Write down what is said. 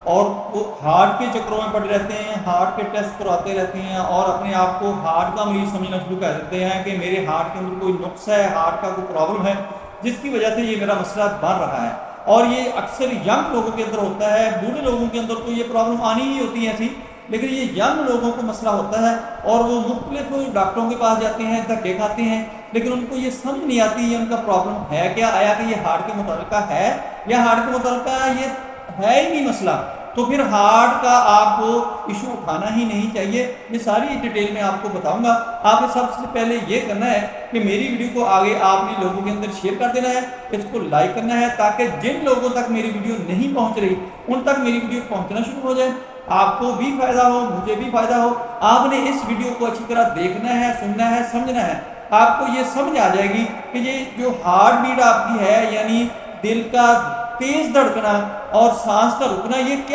اور وہ ہارٹ کے چکروں میں پڑے رہتے ہیں، ہارٹ کے ٹیسٹ کراتے رہتے ہیں اور اپنے آپ کو ہارٹ کا مریض سمجھنا شروع کر دیتے ہیں کہ میرے ہارٹ کے اندر کوئی نقص ہے، ہارٹ کا کوئی پرابلم ہے جس کی وجہ سے یہ میرا مسئلہ بڑھ رہا ہے۔ اور یہ اکثر ینگ لوگوں کے اندر ہوتا ہے، بوڑھے لوگوں کے اندر تو یہ پرابلم آنی ہی ہوتی ہے ایسی، لیکن یہ ینگ لوگوں کو مسئلہ ہوتا ہے اور وہ مختلف ڈاکٹروں کے پاس جاتے ہیں، دھکے کھاتے ہیں، لیکن ان کو یہ سمجھ نہیں آتی یہ ان کا پرابلم ہے کیا، آیا کہ یہ ہارٹ کے متعلقہ ہے یا ہارٹ کے متعلقہ یہ ہے ہی نہیں مسئلہ، تو پھر ہارٹ کا آپ کو ایشو اٹھانا ہی نہیں چاہیے۔ یہ ساری ڈیٹیل میں آپ کو بتاؤں گا۔ آپ نے سب سے پہلے یہ کرنا ہے کہ میری ویڈیو کو آگے آپ نے لوگوں کے اندر شیئر کر دینا ہے، اس کو لائک کرنا ہے تاکہ جن لوگوں تک میری ویڈیو نہیں پہنچ رہی ان تک میری ویڈیو پہنچنا شروع ہو جائے، آپ کو بھی فائدہ ہو، مجھے بھی فائدہ ہو۔ آپ نے اس ویڈیو کو اچھی طرح دیکھنا ہے، سننا ہے، سمجھنا ہے، آپ کو یہ سمجھ آ جائے گی کہ یہ جو ہارٹ بیٹ آپ کی ہے، یعنی دل کا تیز دھڑکنا اور سانس کا رکنا، یہ کیا